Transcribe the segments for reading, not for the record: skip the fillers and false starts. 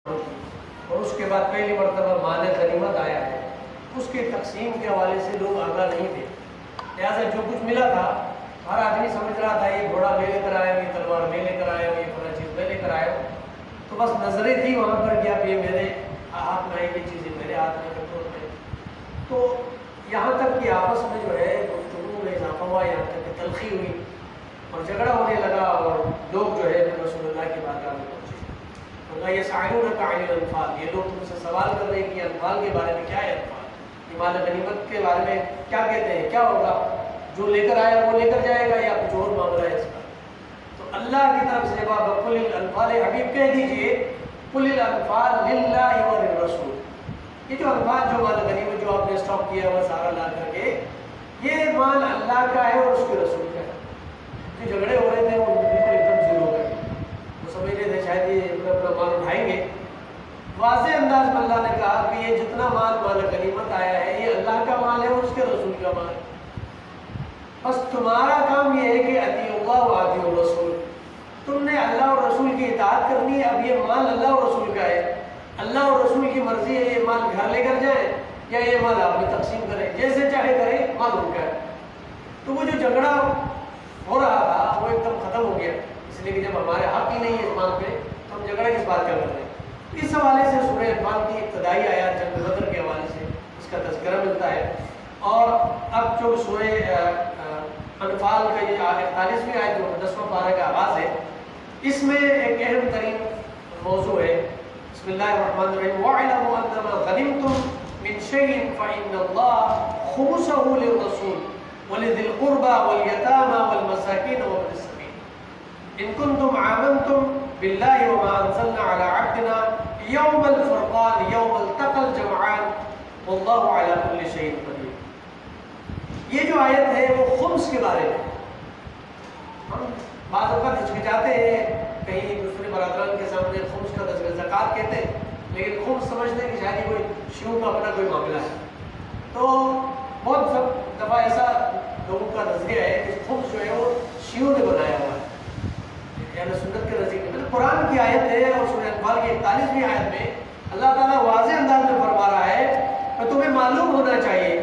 اور اس کے بعد پہلی مرتبہ مال غنیمت آیا ہے، اس کی تقسیم کے حوالے سے لوگ آگاہ نہیں تھے، لہٰذا جو کچھ ملا تھا ہر آدمی سمجھ رہا تھا یہ گھوڑا میں لے کر آیا ہوں، یہ تلوار میں لے کر آیا ہوں، یہ فلاں چیز میں لے کر آیا ہوں، تو بس نظریں تھی وہاں پر کہ اب یہ میرے ہاتھ میں آئی، یہ چیزیں میرے ہاتھ میں کنٹرول میں۔ تو یہاں تک کہ آپس میں جو ہے گفتگو میں اضافہ ہوا، یہاں تک کہ تلخی ہوئی اور جھگڑا ہونے لگا، اور لوگ جو ہے رسول اللہ کی بارگاہ میں پہنچے۔ اللہ یسألونک عن الانفال، یہ لوگ تم سے سوال کر رہے ہیں کہ انفال کے بارے میں کیا ہے، انفال یہ مال غنیمت کے بارے میں کیا کہتے ہیں، کیا ہوگا، جو لے کر آیا وہ لے کر جائے گا یا کچھ اور معاملہ ہے اس کا؟ تو اللہ کی طرف سے قل الانفال، حبیب کہہ دیجئے قل الانفال للہ وللرسول، یہ جو انفال جو مال غنیمت جو آپ نے اسٹاک کیا ہوا سارا لا کر کے، یہ مال اللہ کا ہے اور اس کے رسول کا ہے۔ جو جھگڑے ہو رہے تھے وہ بالکل ایک دم زیرو ہو گئے، وہ سمجھ رہے تھے شاید یہ اپنا مال اٹھائیں گے۔ واضح انداز میں اللہ نے کہا کہ یہ جتنا مال غنیمت آیا ہے یہ اللہ کا مال ہے اور اس کے رسول کا مال ہے، بس تمہارا کام یہ ہے کہ اطیعوا اللہ و اطیعوا الرسول، تم نے اللہ اور رسول کی اطاعت کرنی ہے۔ اب یہ مال اللہ اور رسول کا ہے، اللہ اور رسول کی مرضی ہے یہ مال گھر لے کر جائیں یا یہ مال آپ میں تقسیم کریں، جیسے چاہے کریں، مال ان کا ہے۔ تو وہ جو جھگڑا ہو رہا تھا وہ ایک دم ختم ہو گیا، اس لیے کہ جب ہمارے حق ہی نہیں ہے اس مال پہ تو ہم جھگڑا کس بات کا کر رہے ہیں۔ اس حوالے سے سورہ انفال کی ابتدائی آیات جنگ بدر کے حوالے سے اس کا تذکرہ ملتا ہے، اور اب جو سورہ انفال کا یہ 41ویں آیت جو 10واں پارہ کا آغاز ہے، اس میں ایک اہم ترین موضوع ہے۔ بسم اللہ الرحمن الرحیم وَاعْلَمُوا أَنَّمَا غَنِمْتُم مِّن شَيْءٍ فَإِنَّ اللَّهَ خُمُسَهُ لِلرَّسُولِ وَلِذِي الْقُرْبَى وَالْيَتَامَى وَالْمَسَاكِينِ وَابْنِ السَّبِيلِ إِن كُنتُمْ آمَنتُم بِاللَّهِ وَمَا أَنزَلْنَا عَلَىٰ عَبْدِنَا يَوْمَ الْفُرْقَانِ يَوْمَ الْتَقَى الْجَمْعَانِ وَاللَّهُ عَلَىٰ كُلِّ شَيْءٍ قَدِيرٌ۔ یہ جو آیت ہے وہ خمس کے بارے میں، ہم بعض اوقات ہچکچاتے ہیں کہیں دوسرے برادران کے سامنے خمس کا تذکرہ، زکوٰۃ کہتے ہیں لیکن خمس سمجھتے ہیں کہ شاید کوئی شیعوں کا اپنا کوئی معاملہ ہے۔ تو بہت سب دفعہ ایسا لوگوں کا نظریہ ہے کہ خمس جو ہے وہ شیعوں نے بنایا ہوا ہے، یعنی سنت کے نزدیک میں قرآن کی آیت ہے، اور سورہ انفال کی 41ویں آیت میں اللہ تعالیٰ واضح انداز میں فرما رہا ہے کہ تمہیں معلوم ہونا چاہیے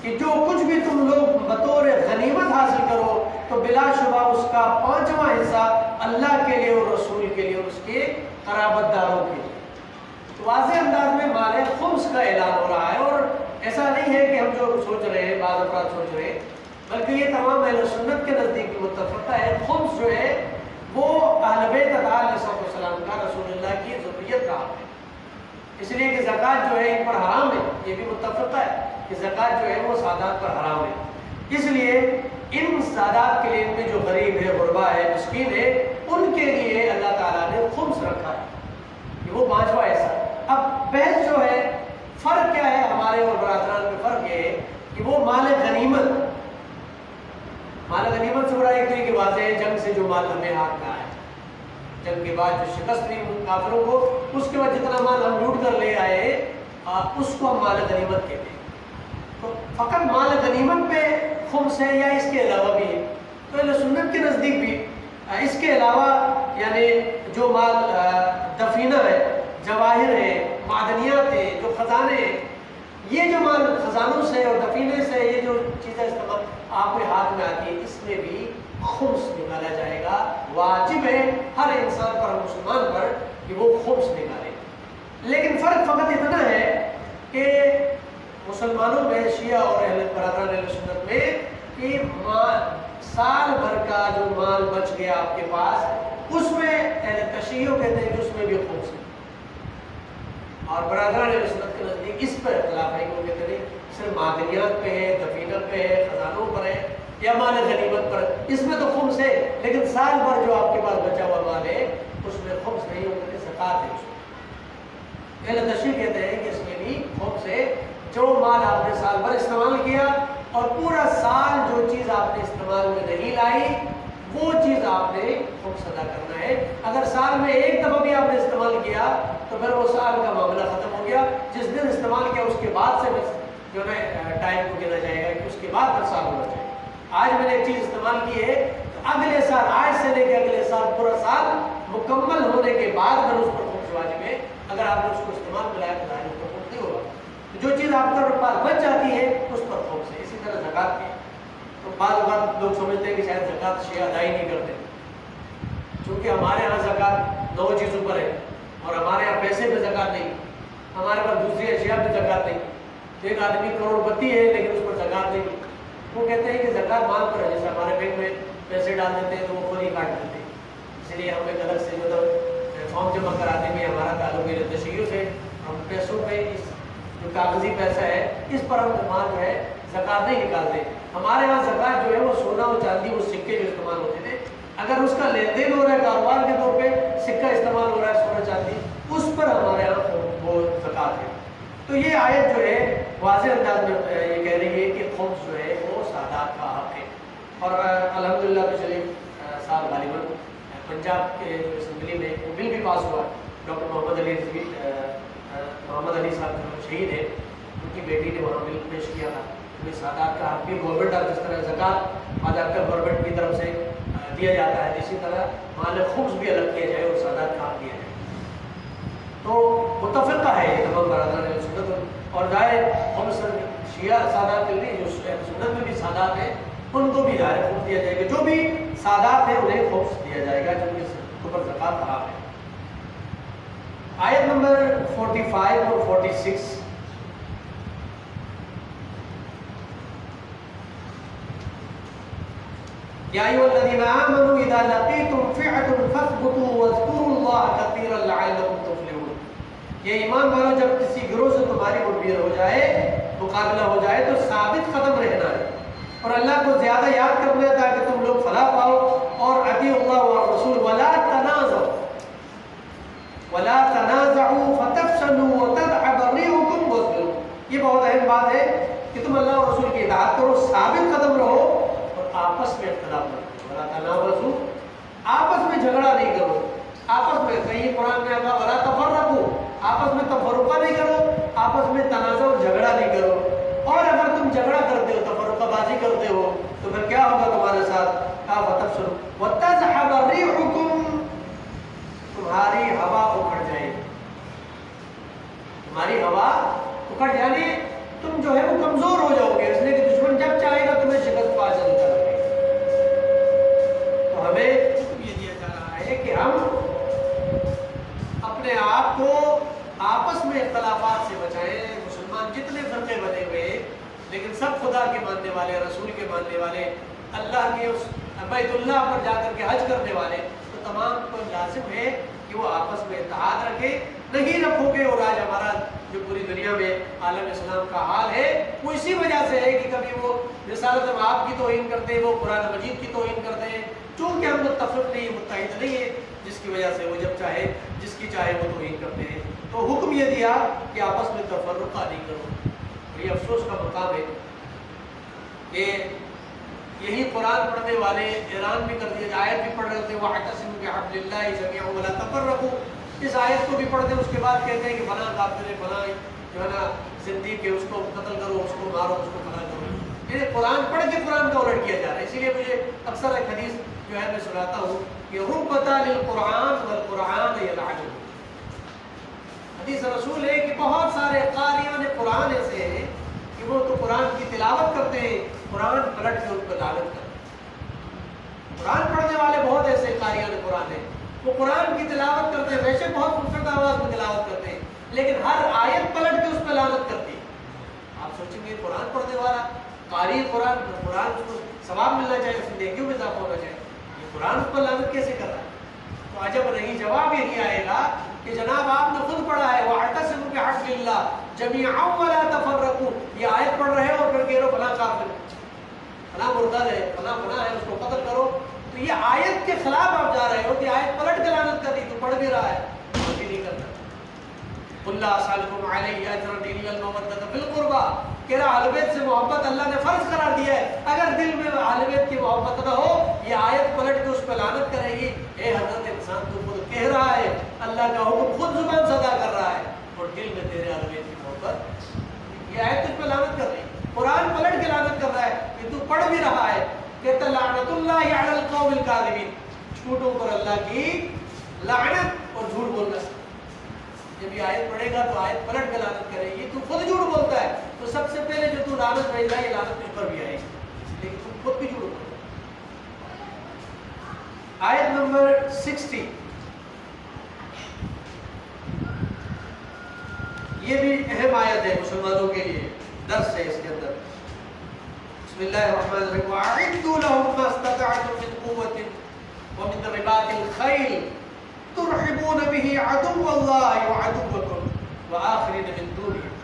کہ جو کچھ بھی تم لوگ بطور غنیمت حاصل کرو تو بلا شبہ اس کا 5واں حصہ اللہ کے لیے اور رسول کے لیے اور اس کے قرابت داروں کے لیے۔ تو واضح انداز میں مال خمس کا اعلان ہو رہا ہے، اور ایسا نہیں ہے کہ ہم جو سوچ رہے ہیں بعض افراد سوچ رہے ہیں، بلکہ یہ تمام اہل سنت کے نزدیک بھی متفقہ ہے۔ خمس جو ہے وہ اہل بیت علیہ السلام کا، رسول اللہ کی ذریت کا حق ہے، اس لیے کہ زکوٰۃ جو ہے ان پر حرام ہے، یہ بھی متفقہ ہے کہ زکوٰۃ جو ہے وہ سادات پر حرام ہے۔ اس لیے ان سادات کے لیے، ان میں جو غریب ہے، غربا ہے، مسکین ہے، ان کے لیے اللہ تعالیٰ نے خمس رکھا ہے کہ وہ 5واں حصہ۔ اب بحث جو ہے فرق کیا ہے ہمارے اور برادران میں، فرق یہ ہے کہ وہ مال غنیمت سے بڑا ایک تو یہ کہ واضح ہے جنگ سے جو مال ہمیں ہاتھ میں آیا، جنگ کے بعد جو شکست ہوئی کافروں کو، اس کے بعد جتنا مال ہم لوٹ کر لے آئے اس کو ہم مال غنیمت کہتے ہیں۔ تو فقط مال غنیمت پہ خمس ہے یا اس کے علاوہ بھی ہے؟ تو اہل سنت کے نزدیک بھی اس کے علاوہ یعنی جو مال دفینہ ہے، جواہر ہے، معدنیات ہیں، جو خزانے ہیں، یہ جو مال خزانوں سے اور دفینے سے یہ جو چیزیں استعمال آپ کے ہاتھ میں آتی ہے، اس میں بھی خمس نکالا جائے گا۔ واجب ہے ہر انسان پر، ہر مسلمان پر کہ وہ خمس نکالے۔ لیکن فرق فقط اتنا ہے کہ مسلمانوں میں، شیعہ اور اہل برادران اہل سنت میں، کہ سال بھر کا جو مال بچ گیا آپ کے پاس، اس میں اہل تشیع کہتے ہیں کہ اس میں بھی خمس ہے، اور برادران اہل سنت کے نزدیک اس پر اختلاف ہے کہ وہ کہتے ہیں صرف معدنیات پہ ہے، دفینہ پہ ہے، خزانوں پر ہے یا مال غنیمت پر، اس میں تو خمس ہے، لیکن سال بھر جو آپ کے پاس بچا ہوا مال ہے اس میں خمس نہیں ہوگا، کہ زکوٰۃ ہے۔ اہل تشیع کہتے ہیں کہ اس میں بھی خمس ہے، جو مال آپ نے سال بھر استعمال کیا اور پورا سال جو چیز آپ نے استعمال میں نہیں لائی وہ چیز آپ نے خمس ادا کرنا ہے۔ اگر سال میں ایک دفعہ بھی آپ نے استعمال کیا تو پھر وہ سال کا معاملہ ختم ہو گیا، جس دن استعمال کیا اس کے بعد سے جو ہے ٹائم کو گنا جائے گا کہ اس کے بعد ہر سال ہونا چاہیے۔ آج میں نے ایک چیز استعمال کی ہے تو اگلے سال، آج سے لے کے اگلے سال، پورا سال مکمل ہونے کے بعد پھر اس پر خمس سے واجب ہے، اگر آپ نے اس کو استعمال میں لایا تو ظاہر اس پر خمس نہیں ہوگا۔ تو جو چیز آپ کے پاس بچ جاتی ہے اس پر خمس ہے۔ اسی طرح زکوٰۃ کی تو بعض اوقات لوگ سمجھتے ہیں کہ شاید زکوٰۃ شیعہ ادا ہی نہیں کرتے، چونکہ ہمارے یہاں زکوٰۃ 9 چیزوں پر ہے اور ہمارے یہاں پیسے پہ زکوٰۃ نہیں، ہمارے پاس دوسری اشیاء پہ زکوٰۃ نہیں۔ ایک آدمی کروڑ پتی ہے لیکن اس پر زکوٰۃ نہیں، وہ کہتے ہیں کہ زکوٰۃ مال پر ہے، جیسے ہمارے بینک میں پیسے ڈال دیتے ہیں تو وہ خود ہی کاٹ دیتے ہیں، اس لیے ہم ایک الگ سے فارم جمع کرانے میں ہمارا تعلق ہے تشہیر سے، ہم پیسوں پہ اس جو کاغذی پیسہ ہے اس پر ہم مال جو ہے زکوٰۃ نہیں نکالتے۔ ہمارے یہاں زکوٰۃ جو ہے وہ سونا اور چاندی، وہ سکے جو استعمال ہوتے تھے، اگر اس کا لین دین ہو رہا ہے کاروبار کے طور پہ، سکہ استعمال ہو رہا ہے سونا چاندی، اس پر ہمارے یہاں وہ زکوٰۃ ہے۔ تو یہ آیت جو ہے واضح انداز میں یہ کہہ رہی ہے کہ خمس جو ہے وہ سادات کا حق ہے۔ اور الحمدللہ پچھلے سال غالباً پنجاب کے جو اسمبلی میں وہ بل بھی پاس ہوا، ڈاکٹر محمد علی رضوی محمد علی صاحب جو شہید ہیں، ان کی بیٹی نے وہاں بل پیش کیا تھا، انہیں سادات کا حق بھی گورنمنٹ آپ جس طرح زکوٰۃ باضابطہ گورنمنٹ کی طرف سے دیا جاتا ہے، اسی طرح مال خمس بھی الگ کیا جائے اور سادات کا حق دیا جائے۔ تو متفقہ ہے یہ تمام برادران سنت، اور ظاہر خمس شیعہ سادات کے لیے جو سنت میں بھی سادات ہیں ان کو بھی ظاہر خمس دیا جائے گا، جو بھی سادات ہیں انہیں خمس دیا جائے گا کیونکہ اس پر زکوٰۃ حرام ہے۔ آیت نمبر 45 اور 46 یا ایھا الذین آمنوا اذا لقیتم فئة فاثبتوا واذکروا اللہ کثیرا لعلکم تفلحون۔ یہ ایمان والو جب کسی گروہ سے تمہاری مٹبیر ہو جائے، مقابلہ ہو جائے تو ثابت قدم رہنا ہے اور اللہ کو زیادہ یاد کرنا ہے تاکہ تم لوگ فلاح پاؤ، اور اطیعوا اللہ والرسول ولا تنازعوا فتفشلوا وتذهب ريحكم واصبروا۔ یہ بہت اہم بات ہے کہ تم اللہ اور رسول کی اطاعت کرو، ثابت قدم رہو اور آپس میں اختلاف نہ کرو، ولا تنازعوا، آپس میں جھگڑا نہیں کرو، آپس میں کہیں قرآن میں آگا ولا تفرقوا، آپس میں تفرقہ نہیں کرو، آپس میں تنازع اور جھگڑا نہیں کرو، اور اگر تم جھگڑا کرتے ہو تفرقہ بازی کرتے ہو تو پھر کیا ہوگا تمہارے ساتھ؟ فتفشلوا وتذهب ريحكم، تمہاری ہوا اکھڑ جائے گی، تمہاری ہوا اکھڑ جانے تم جو ہے وہ کمزور ہو جاؤ گے، اس لیے کہ دشمن جب چاہے گا تمہیں شکست پا جائے گا۔ تو ہمیں یہ دیا جا رہا ہے کہ ہم اپنے آپ کو آپس میں اختلافات سے بچائیں۔ مسلمان جتنے فرقے بنے ہوئے لیکن سب خدا کے ماننے والے، رسول کے ماننے والے، اللہ کے اس بیت اللہ پر جا کر کے حج کرنے والے، تو تمام کو لازم ہے کہ وہ آپس میں اتحاد رکھے۔ نہیں رکھو گے، اور آج ہمارا جو پوری دنیا میں عالم اسلام کا حال ہے وہ اسی وجہ سے ہے کہ کبھی وہ رسالت مآب کی توہین کرتے ہیں، وہ قرآن مجید کی توہین کرتے ہیں، چونکہ ہم متفق نہیں، متحد نہیں ہے، جس کی وجہ سے وہ جب چاہے جس کی چاہے وہ توہین کرتے ہیں۔ تو حکم یہ دیا کہ آپس میں تفرقہ نہیں کرو۔ یہ افسوس کا مقام ہے کہ یہی قرآن پڑھنے والے ایران بھی کر دیا، آیت بھی پڑھ رہے تھے وَاعْتَصِمُوا بِحَبْلِ اللَّهِ جَمِيعًا وَلَا تَفَرَّقُوا، اس آیت کو بھی پڑھتے ہیں، اس کے بعد کہتے ہیں کہ فلاں کافر ہے، فلاں جو ہے نا زندگی ہے، اس کو قتل کرو، اس کو مارو، اس کو فلاں کرو۔ یہ قرآن پڑھ کے قرآن کا الٹ کیا جا رہا ہے۔ اسی لیے مجھے اکثر ایک حدیث جو ہے میں سناتا ہوں کہ رُبَّتَ لِلْقُرْآنِ وَالْقُرْآنَ يَلْعَنُهُ، حدیث رسول ہے کہ بہت سارے قاریان قرآن ایسے ہیں کہ وہ تو قرآن کی تلاوت کرتے ہیں، قرآن پلٹ کے ان کو لعنت کرتے ہیں۔ قرآن پڑھنے والے بہت ایسے قاریان قرآن ہیں، وہ قرآن کی تلاوت کرتے ہیں، ویسے بہت خوبصورت آواز میں تلاوت کرتے ہیں، لیکن ہر آیت پلٹ کے اس پہ لعنت کرتی ہے۔ آپ سوچیں گے قرآن پڑھنے والا قاری قرآن اس کو ثواب ملنا چاہیے، اس میں نیکیوں میں اضافہ ہونا چاہیے، یہ قرآن اس پر لعنت کیسے کر رہا ہے؟ تو عجب نہیں، جواب یہی آئے گا کہ جناب آپ نے خود پڑھا ہے وَاعْتَصِمُوا بِحَبْلِ اللَّهِ جَمِيعًا وَلَا تَفَرَّقُوا، یہ آیت پڑھ رہے ہو اور پھر کہہ رہو فلاں کافر ہے، فلاں مرتد ہے، فلاں ہے، اس کو قتل کرو، تو یہ آیت کے خلاف آپ جا رہے ہو کہ آیت پلٹ کے لعنت کر دی، تو پڑھ بھی رہا ہے، وہ بھی نہیں کرتا۔ قُلْ لَا أَسْأَلُكُمْ عَلَيْهِ أَجْرًا إِلَّا الْمَوَدَّةَ فِي الْقُرْبَى، کہ اہل بیت سے محبت اللہ نے فرض قرار دیا ہے، اگر دل میں اہل بیت کی محبت نہ ہو یہ آیت پلٹ کے اس پہ لعنت کرے گی۔ اے حضرت انسان تو خود کہہ رہا ہے، اللہ کا حکم خود زبان سے ادا کر رہا ہے اور دل میں تیرے اہل بیت کی محبت، یہ آیت تجھ پہ لعنت کر رہی ہے، قرآن پلٹ کے لعنت کر رہا ہے کہ تو پڑھ بھی رہا ہے، کہتا لعنت اللہ علی القوم الکاذبین، جھوٹوں پر اللہ کی لعنت اور جھوٹ بولنا۔ جب یہ آیت پڑھے گا تو آیت پلٹ کے لعنت کرے گی، تو خود جھوٹ بولتا ہے تو سب سے پہلے جو تو لعنت بھیج رہا ہے یہ لعنت تجھ پر بھی آئے گی، اس لیے کہ تم خود بھی جھوٹ بولتا ہے۔ آیت نمبر 60، یہ بھی اہم آیت ہے مسلمانوں کے لیے، درس ہے اس کے اندر۔ بسم اللہ الرحمن الرحیم، وَأَعِدُّوا لَهُم مَّا اسْتَطَعْتُم مِّن قُوَّةٍ وَمِن رِّبَاطِ الْخَيْلِ تُرْهِبُونَ بِهِ عَدُوَّ اللَّهِ وَعَدُوَّكُمْ وَآخَرِينَ مِن دُونِهِمْ۔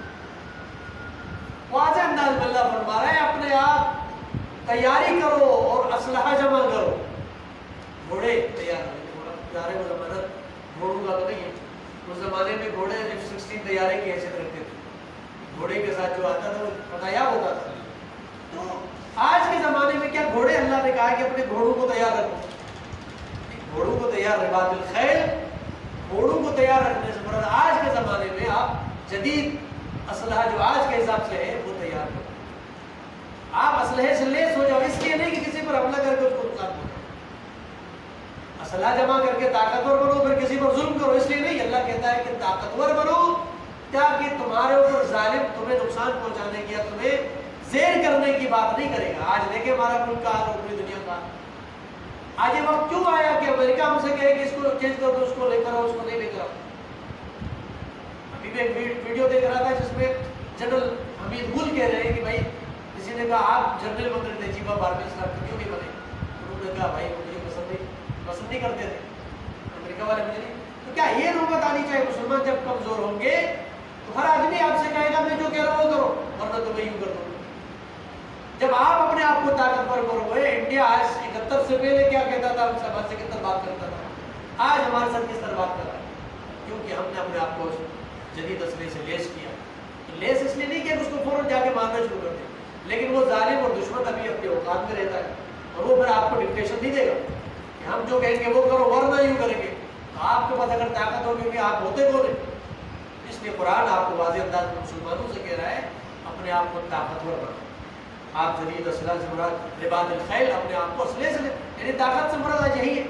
واضح انداز میں اللہ فرما رہا ہے اپنے آپ تیاری کرو اور اسلحہ جمع کرو، گھوڑے تیار کرو۔ تیارے وہ زمانہ گھوڑوں کا تو نہیں ہے، اس زمانے میں گھوڑے F-16 طیارے کی حیثیت رکھتے تھے، گھوڑے کے ساتھ جو آتا تھا وہ فتیاب ہوتا تھا۔ تو آج کے زمانے میں کیا گھوڑے، اللہ نے کہا کہ اپنے گھوڑوں کو تیار رکھو، گھوڑوں کو تیار، رباط الخیل، گھوڑوں کو تیار رکھنے سے مراد آج کے زمانے میں آپ جدید اسلحہ جو آج کے حساب سے ہے وہ تیار کرو، آپ اسلحے سے لیس ہو جاؤ، اس لیے نہیں کہ کسی پر حملہ کر کے اس کو نقصان پہنچاؤ، اسلحہ جمع کر کے طاقتور بنو پھر کسی پر ظلم کرو، اس لیے نہیں، اللہ کہتا ہے کہ طاقتور بنو تاکہ تمہارے اوپر ظالم تمہیں نقصان پہنچانے کی یا تمہیں زیر کرنے کی بات نہیں کرے گا۔ آج دیکھیں ہمارا ملک کا حال اور پوری دنیا کا، آج یہ وقت کیوں آیا کہ امریکہ ہم سے کہے کہ اس کو چینج کر دو، اس کو لے کر آؤ، اس کو نہیں لے کر آؤ۔ ابھی میں ایک ویڈیو دیکھ رہا تھا جس میں جنرل حمید گل کہہ رہے ہیں کہ بھائی کسی نے کہا آپ جنرل بن رہے تھے چیف آف آرمی اسٹاف کیوں نہیں بنے؟ انہوں نے کہا بھائی مجھے پسند نہیں کرتے تھے امریکہ والے، مجھے نہیں۔ تو کیا یہ نوبت آنی چاہیے مسلمان جب کمزور ہوں گے تو ہر آدمی آپ سے کہے گا میں جو کہہ رہا ہوں وہ کرو، ورنہ تو میں یوں کر دوں۔ جب آپ اپنے آپ کو طاقتور کرو گے، انڈیا آج 71 سے پہلے کیا کہتا تھا، ہم سے 71 بات کرتا تھا، آج ہمارے ساتھ کس طرح بات کر رہا ہے؟ کیونکہ ہم نے اپنے آپ کو جدید اسلحے سے لیس کیا۔ تو لیس اس لیے نہیں کہ اس کو فوراً جا کے مارنا شروع کر دیں، لیکن وہ ظالم اور دشمن ابھی اپنے اوقات میں رہتا ہے اور وہ پھر آپ کو ڈکٹیشن نہیں دے گا کہ ہم جو کہیں گے وہ کرو ورنہ یوں کریں گے۔ تو آپ کے پاس اگر طاقت ہوگی کہ آپ ہوتے کون ہیں؟ اس لیے قرآن آپ کو واضح انداز میں مسلمانوں سے کہہ رہا ہے اپنے آپ کو طاقتور بناؤ۔ آپ جدید اسلحہ سے مراد رباط الخیل، اپنے آپ کو اسلحے سے یعنی طاقت سے مراد آج یہی ہے۔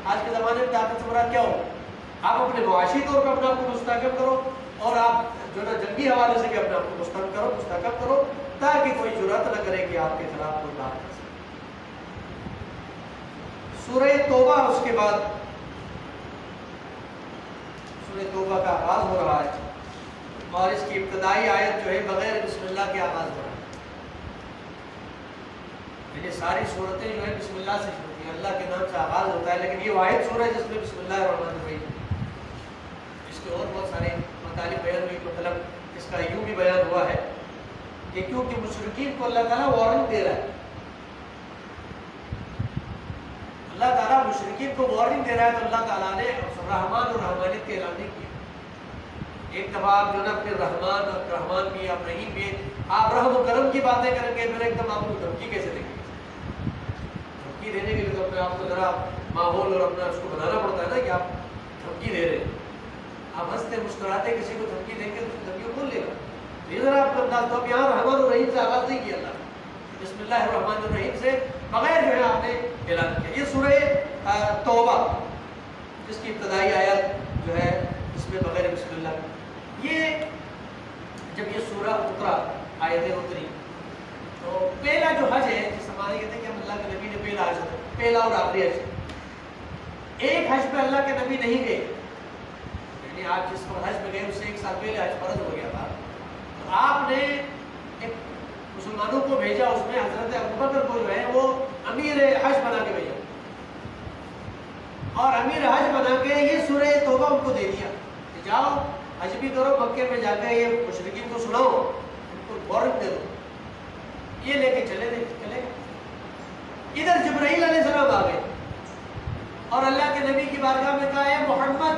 آج کے زمانے میں طاقت سے مراد کیا ہو؟ آپ اپنے معاشی طور پر اپنے آپ کو مستحکم کرو اور آپ جو نا جنگی حوالے سے بھی اپنے آپ کو مستحکم کرو تاکہ کوئی جرأت نہ کرے کہ آپ کے خلاف کوئی بات کر سکے۔ سورہ توبہ، اس کے بعد سورہ توبہ کا آغاز ہو رہا ہے اور اس کی ابتدائی آیت جو ہے بغیر بسم اللہ کے آغاز ہو رہا ہے، یعنی ساری صورتیں جو ہے بسم اللہ سے شروع ہوتی ہیں، اللہ کے نام سے آغاز ہوتا ہے، لیکن یہ واحد سورہ ہے جس میں بسم اللہ الرحمن الرحیم۔ اس کے اور بہت سارے مطالب بیان ہوئی، مطلب اس کا یوں بھی بیان ہوا ہے کہ کیونکہ مشرکین کو اللہ تعالیٰ وارننگ دے رہا ہے، اللہ تعالیٰ مشرکین کو وارننگ دے رہا ہے، تو اللہ تعالیٰ نے رحمان اور رحمانیت کے اعلان نہیں کیا۔ ایک دفعہ آپ جو نا اپنے رحمان بھی، آپ رحیم بھی، آپ رحم و کرم کی باتیں کریں گے، پھر ایک دم آپ کو دھمکی کیسے دیں گے؟ دھمکی دینے کے لیے تو اپنے آپ کو ذرا ماحول اور اپنا اس کو بنانا پڑتا ہے نا کہ آپ دھمکی دے رہے ہیں۔ آپ ہنستے مسکراتے کسی کو دھمکی دیں گے تو دھمکی کون لے گا؟ یہ ذرا آپ کا انداز، تو اب یہاں رحمان الرحیم سے آغاز نہیں کیا اللہ نے، بسم اللہ الرحمن الرحیم سے بغیر جو ہے آپ نے اعلان کیا۔ یہ سورہ توبہ جس کی ابتدائی آیت جو ہے اس میں بغیر بسم اللہ، یہ جب یہ سورہ اترا، آیتیں اتری، تو پہلا جو حج ہے، جس ہمارے کہتے ہیں کہ ہم اللہ کے نبی نے پہلا حج، پہلا اور آخری حج، ایک حج پہ اللہ کے نبی نہیں گئے، یعنی آپ جس وقت حج میں گئے اس سے ایک سال پہلے حج فرض ہو گیا تھا، تو آپ نے ایک مسلمانوں کو بھیجا، اس میں حضرت ابوبکر کو جو ہے وہ امیر حج بنا کے بھیجا، اور امیر حج بنا کے یہ سورہ توبہ ان کو دے دیا کہ جاؤ حج بھی کرو، مکے میں جا کے یہ مشرکین کو سناؤ، ان کو وارننگ دے دو۔ یہ لے کے چلے گئے۔ ادھر جبرائیل علیہ السلام آ گئے اور اللہ کے نبی کی بارگاہ میں کہا، اے محمد،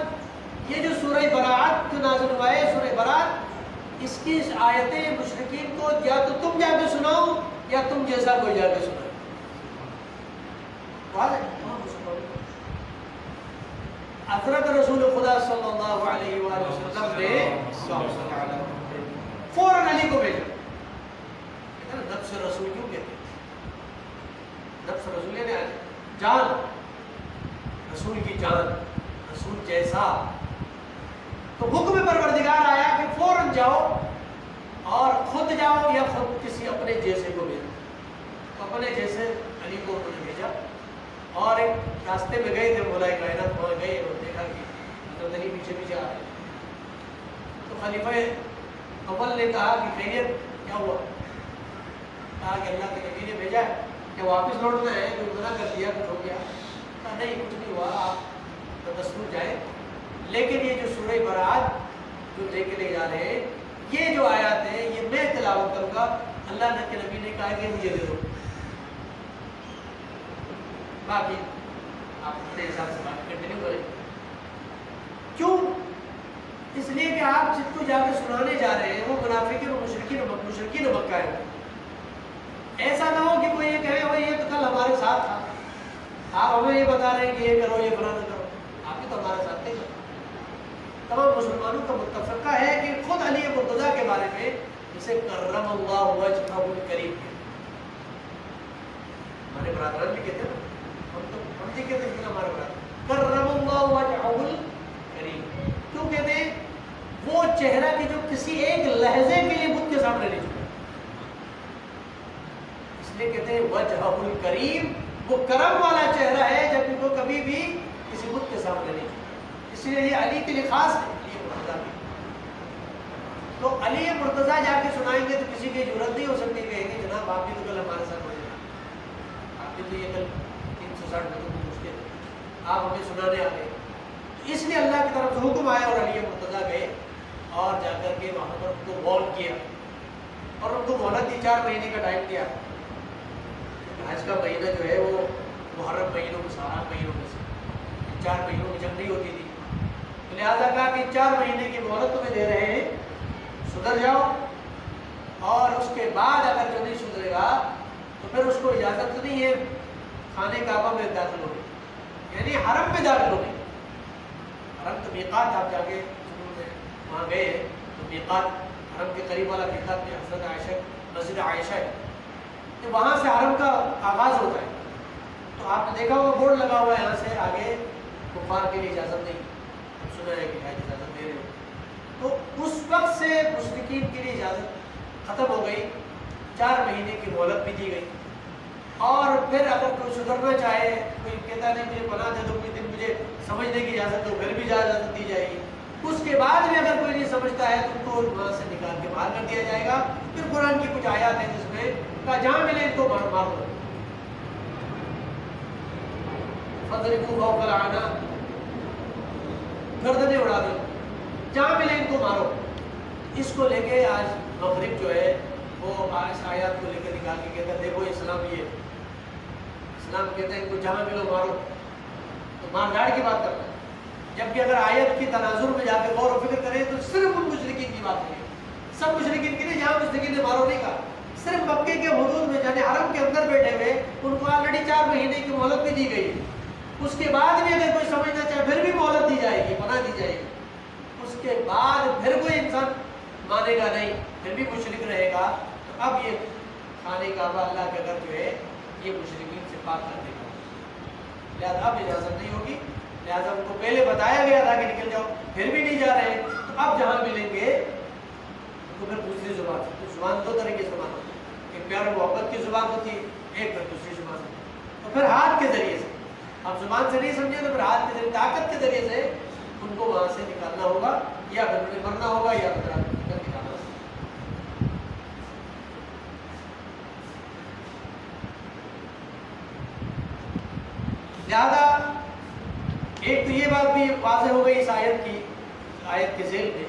یہ جو سورہ براءت نازل ہوا ہے، سورہ براءت، اس کی آیتیں مشرکین کو یا تو تم جا کے سناؤ یا تم جیسا کوئی جا کے سنائے۔ حضرت رسول خدا صلی اللہ علیہ وآلہ وسلم نے فوراً علی کو بھیجا۔ نفس رسول کیوں کہتے ہیں؟ نفس رسول نے جان، رسول کی جان، رسول جیسا۔ تو حکم پروردگار آیا کہ فوراً جاؤ اور خود جاؤ یا خود کسی اپنے جیسے کو بھیجو. تو اپنے جیسے علی کو انہوں نے بھیجا اور ایک راستے میں گئے تھے مولائے کائنات وہاں گئے اور دیکھا کہ حضرت علی پیچھے پیچھے آ رہے. تو خلیفہ اول نے کہا کہ خیریت کیا ہوا؟ کہا کہ اللہ کے نبی نے بھیجا ہے کہ واپس لوٹنا ہے، کوئی منع کر دیا کچھ ہو گیا؟ کہا نہیں کچھ نہیں ہوا، آپ بدستور جائیں. لیکن یہ جو سورہ برات جو لے کے لے جا رہے ہیں یہ جو آیات ہیں یہ میں تلاوت کروں گا. اللہ کے نبی نے کہا کہ مجھے دے دو، باقی آپ اپنے حساب سے بات کنٹینیو کریں. کیوں؟ اس لیے کہ آپ جس کو جا کے سنانے جا رہے ہیں وہ منافقین اور مشرکین مکہ ہے. ایسا نہ ہو کہ کوئی یہ کہے وہ یہ تو کل ہمارے ساتھ تھا، آپ ہمیں یہ بتا رہے ہیں کہ یہ کرو یہ فلاں نہ کرو، آپ بھی تو ہمارے ساتھ نہیں. تمام مسلمانوں کا متفقہ ہے کہ خود علی مرتضیٰ کے بارے میں جسے کرم اللہ وجہہ الکریم ہے. ہمارے برادران بھی کہتے ہیں نا، ہم بھی کہتے ہیں ہمارے برادر کرم اللہ وجہہ الکریم. کیوں کہتے ہیں؟ وہ چہرہ کہ جو کسی ایک لحظے کے لیے بت کے سامنے نہیں جھکا، اس لیے کہتے ہیں وجہہ الکریم. وہ کرم والا چہرہ ہے جبکہ وہ کبھی بھی کسی بت کے سامنے نہیں جھکا. اس لیے یہ علی کے لیے خاص ہے، علی مرتضیٰ کی. تو علی مرتضیٰ جا کے سنائیں گے تو کسی کی ضرورت نہیں ہو سکتی کہ جناب آپ بھی تو کل ہمارے ساتھ ہو جائے، آپ بھی تو یہ کل 360 مطلب مشکل ہے، آپ ہمیں سنانے آ گئے. اس لیے اللہ کی طرف سے حکم آیا اور علی مرتضیٰ گئے اور جا کر کے وہاں پر ان کو وارن کیا اور ان کو مہلت دی، 4 مہینے کا ٹائم دیا. حج کا مہینہ جو ہے وہ محرم مہینوں میں 7 مہینوں میں سے 4 مہینوں میں جنگ نہیں ہوتی تھی. لہٰذا کہا کہ 4 مہینے کی مہلت تمہیں دے رہے ہیں، سدھر جاؤ اور اس کے بعد اگر جو نہیں سدھرے گا تو پھر اس کو اجازت نہیں ہے خانہ کعبہ میں داخل ہونے، یعنی حرم میں داخل ہونے. حرم تو میقات آپ جا کے وہاں گئے تو میقات حرم کے قریب والا میقات میں حضرت عائشہ مسجد عائشہ ہے، تو وہاں سے حرم کا آغاز ہوتا ہے. تو آپ نے دیکھا وہ بورڈ لگا ہوا ہے یہاں سے آگے کفار کے لیے اجازت نہیں. سنا ہے کہ اجازت دے رہے ہو. تو اس وقت سے مشرکین کے لیے اجازت ختم ہو گئی، 4 مہینے کی مہلت بھی دی گئی. اور پھر اگر کوئی سدھرنا چاہے، کوئی کہتا نہیں مجھے پناہ دے دو، کوئی دن مجھے سمجھنے کی اجازت دو، پھر بھی اجازت دی جائے گی. اس کے بعد بھی اگر کوئی نہیں سمجھتا ہے تو ان کو وہاں سے نکال کے باہر کر دیا جائے گا. پھر قرآن کی کچھ آیات ہیں جس میں کہا جہاں ملے ان کو مار دو، فَضْرِبُوا فَوْقَ الْأَعْنَاقِ، گردنیں اڑا دو، جہاں ملے ان کو مارو. اس کو لے کے آج مغرب جو ہے وہ اس آیات کو لے کے نکال کے کہتا ہے دیکھو اسلام یہ ہے. اسلام کہتا ہے ان کو جہاں ملو مارو، تو مار داڑ کی بات کرتا ہے. جبکہ اگر آیت کی تناظر میں جا کے غور و فکر کریں تو صرف ان مشرکین کی بات ہے، سب مشرکین کی نہیں. جہاں مشرکین نے مارو نہیں کہا، صرف مکے کے حدود میں یعنی حرم کے اندر بیٹھے ہوئے ان کو آلریڈی 4 مہینے کی مہلت بھی دی گئی. اس کے بعد بھی اگر کوئی سمجھنا چاہے پھر بھی مہلت دی جائے گی، پناہ دی جائے گی. اس کے بعد پھر کوئی انسان مانے گا نہیں، پھر بھی مشرک رہے گا. تو اب یہ خانہ کعبہ اللہ کا گھر جو ہے یہ مشرکین سے پاک کر دے گا، لہٰذا اب اجازت نہیں ہوگی. لہٰذا ان کو پہلے بتایا گیا تھا کہ نکل جاؤ، پھر بھی نہیں جا رہے. تو اب جہاں ملیں گے تو پھر دوسری زبان، زبان 2 طرح کی زبان ہوتی ہے، ایک پیار محبت کی زبان ہوتی ہے، ایک پھر دوسری زبان ہوتی ہے. تو پھر ہاتھ کے ذریعے سے، اب زبان سے نہیں سمجھے تو پھر ہاتھ کے ذریعے طاقت کے ذریعے سے ان کو وہاں سے نکالنا ہوگا، یا پھر انہیں مرنا ہوگا یا پھر نکالنا ہوگا. لہٰذا ایک تو یہ بات بھی واضح ہو گئی اس آیت کے ذیل میں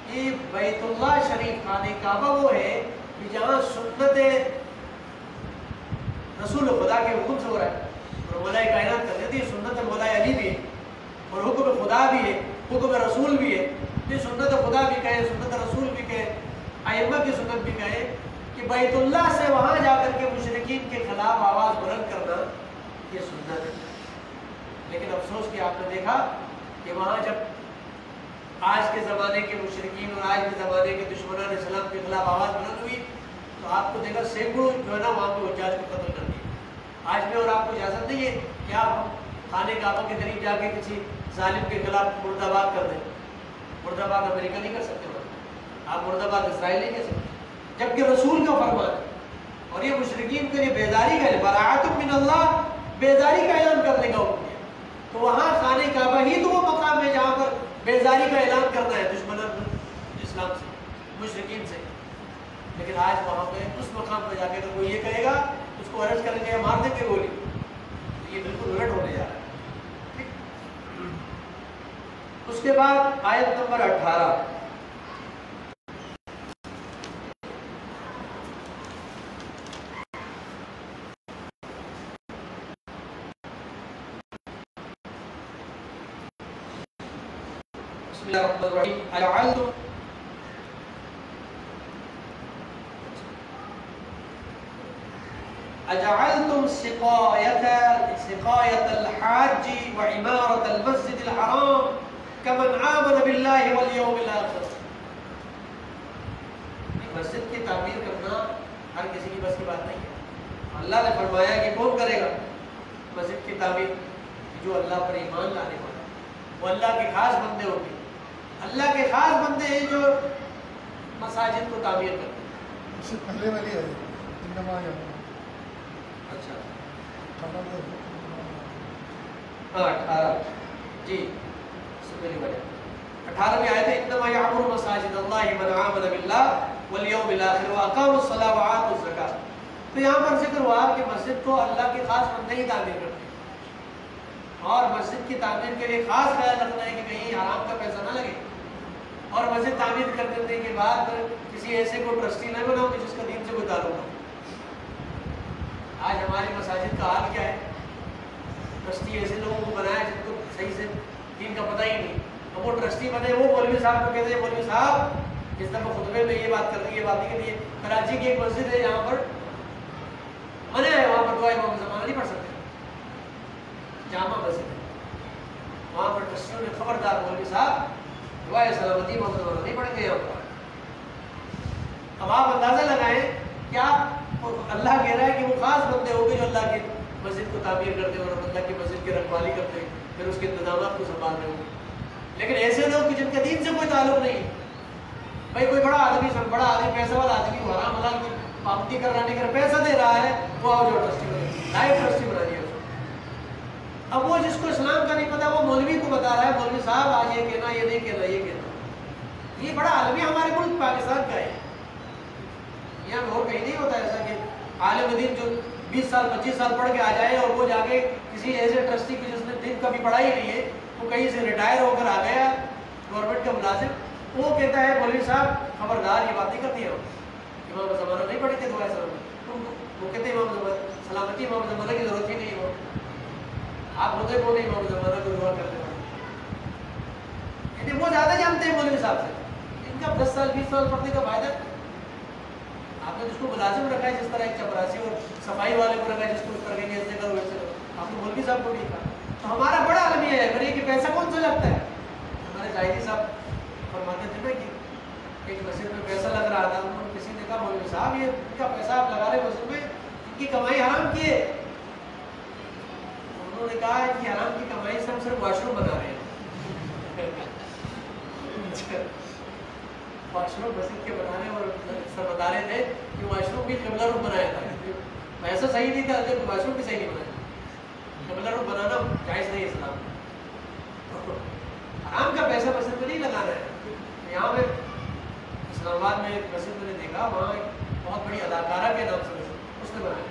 کہ بیت اللہ شریف خانہ کعبہ وہ ہے کہ جہاں سنت رسول خدا کے حکم سے ہو رہا ہے اور مولا کائنات کر دیتی ہے. سنت مولا علی بھی ہے اور حکم خدا بھی ہے، حکم رسول بھی ہے. یہ سنت خدا بھی کہے، سنت رسول بھی کہے، ائمہ کی سنت بھی کہے کہ بیت اللہ سے وہاں جا کر کے مشرکین کے خلاف آواز بلند کرنا یہ سنت ہے. لیکن افسوس کہ آپ نے دیکھا کہ وہاں جب آج کے زمانے کے مشرکین اور آج کے زمانے کے دشمنان اسلام کے خلاف آواز بلند ہوئی تو آپ کو دیکھا سینکڑوں جو ہے نا وہاں پہ حجاج کو قتل کر دیا. آج میں اور آپ کو اجازت نہیں ہے کہ آپ خانہ کعبہ کے قریب جا کے کسی ظالم کے خلاف مرد آباد کر دیں. مرد آباد امریکہ نہیں کر سکتے آپ مرد آباد اسرائیل نہیں کہہ سکتے، جبکہ رسول کا فرمان ہے۔ اور یہ مشرکین کے لیے بیداری کا براءۃ من اللہ، بیداری کا اعلان کرنے کا حکم دیا۔ تو وہاں خانہ کعبہ ہی تو وہ مقام ہے جہاں پر بیداری کا اعلان کرنا ہے دشمنان اسلام سے، مشرکین سے۔ لیکن آج وہاں پہ اس مقام پہ جا کے اگر کوئی یہ کہے گا اس کو عرض کریں گے مار دیں گے گولی، تو یہ بالکل الٹ ہونے جا رہا ہے۔ اس کے بعد آیت نمبر 18، بسم اللہ الرحمن الرحیم، اجعلتم سقاية الحاج وعمارة المسجد الحرام كمن آمن بالله واليوم الآخر۔ مسجد کی تعمیر کرنا ہر کسی کی بس کی بات نہیں ہے۔ اللہ نے فرمایا کہ کون کرے گا مسجد کی تعمیر؟ جو اللہ پر ایمان لانے والا، وہ اللہ کے خاص بندے ہوں گے۔ اللہ کے خاص بندے ہیں جو مساجد کو تعمیر کرتے ہیں۔ اس سے پہلے والی ہے انما اچھا 18 جی سننے والے 18ویں آیت ہے، انما یعمر مساجد اللہ من آمن باللہ والیوم الآخر واقاموا الصلاۃ وآتوا الزکاۃ۔ تو یہاں پر ذکر ہوا کہ مسجد کو اللہ کے خاص بندے ہی تعمیر کرتے ہیں، اور مسجد کی تعمیر کے لیے خاص خیال رکھنا ہے کہ کہیں حرام کا پیسہ نہ لگے، اور مسجد تعمیر کر دینے کے بعد کسی ایسے کو ٹرسٹی نہ بناؤ کہ جس کا دین سے کوئی تعلق ہو۔ آج ہماری مساجد کا حال کیا ہے؟ ٹرسٹی ایسے لوگوں کو بنایا جن کو صحیح سے دین کا پتہ ہی نہیں، اب وہ ٹرسٹی بنے، وہ مولوی صاحب کو کہتے ہیں مولوی صاحب جس دفعہ خطبے میں یہ بات کر رہی ہے، یہ بات نہیں کرنی ہے۔ کراچی کی ایک مسجد ہے یہاں پر منع ہے، وہاں پر دعا امام زمانہ نہیں پڑھ سکتے، جامع مسجد ہے، وہاں پر ٹرسٹیوں نے خبردار مولوی صاحب دعا سلامتی امام زمانہ نہیں پڑھیں گے یہاں پر۔ اب آپ اندازہ لگائیں کیا اللہ کہہ رہا ہے کہ وہ خاص بندے ہوں گے جو اللہ کی مسجد کو تعمیر کرتے ہیں اور اللہ کی مسجد کی رکھوالی کرتے ہیں، پھر اس کے انتظامات کو سنبھال رہے ہوں گے۔ لیکن ایسے لوگ کہ جن کا دین سے کوئی تعلق نہیں، بھائی کوئی بڑا آدمی پیسہ والا آدمی حرام حلال کی پابندی کرانے کا پیسہ دے رہا ہے، وہ آؤ جو ٹرسٹی بنے، لائف ٹرسٹی بنا دیا اس کو۔ اب وہ جس کو اسلام کا نہیں پتا وہ مولوی کو بتا رہا ہے مولوی صاحب آج یہ کہنا، یہ نہیں کہنا، یہ کہنا۔ یہ بڑا عالمی ہمارے ملک پاکستان کا ہے، یہاں اور کہیں نہیں ہوتا ایسا کہ عالم دین جو 20 سال 25 سال پڑھ کے آ جائے اور وہ جا کے کسی ایسے ٹرسٹی کی جس نے دین کبھی پڑھائی نہیں ہے، وہ کہیں سے ریٹائر ہو کر آ گیا گورنمنٹ کا ملازم، وہ کہتا ہے مولوی صاحب خبردار یہ بات نہیں کرتی ہے، امام زمانہ نہیں پڑھی تھی دعائے سلامتی، وہ کہتے ہیں امام زمانہ سلامتی امام زمانہ کی ضرورت ہی نہیں ہے، آپ ہوتے کون امام زمانہ کو دعا کرتے ہیں، یعنی وہ زیادہ جانتے ہیں مولوی صاحب سے، ان کا 10 سال 20 سال پڑھنے کا فائدہ۔ آپ نے جس کو ملازم رکھا ہے جس طرح ایک چپراسی اور صفائی والے کو رکھا ہے جس کو اس طرح کہیں ایسے کرو ویسے کرو، آپ نے مولوی صاحب کو نہیں کہا۔ تو ہمارا بڑا عالمی ہے، اگر یہ کہ پیسہ کون سا لگتا ہے؟ ہمارے ظاہری صاحب فرماتے تھے نا کہ ایک مسجد میں پیسہ لگ رہا تھا، انہوں نے کسی نے کہا مولوی صاحب یہ ان کا پیسہ آپ لگا رہے مسجد میں، ان کی کمائی حرام کی ہے۔ انہوں نے کہا کہ حرام کی کمائی سے ہم صرف واش روم بنا رہے ہیں، واش روم مسجد کے بنانے، اور سر بتا رہے تھے کہ واش روم بھی قبلہ رخ بنایا تھا، پیسہ صحیح نہیں تھا لیکن واش روم بھی صحیح نہیں بنایا، قبلہ رخ بنانا جائز نہیں اسلام میں، حرام کا پیسہ مسجد میں نہیں لگانا ہے۔ یہاں پہ اسلام آباد میں ایک مسجد میں نے دیکھا، وہاں ایک بہت بڑی اداکارہ کے نام سے اس نے بنایا،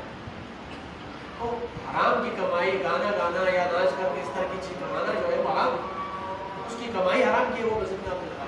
تو حرام کی کمائی گانا گانا یا ناچ کر کے اس طرح کی چیز کمانا جو ہے وہ حرام، اس کی کمائی حرام کی ہے، وہ مسجد میں آپ نے لگا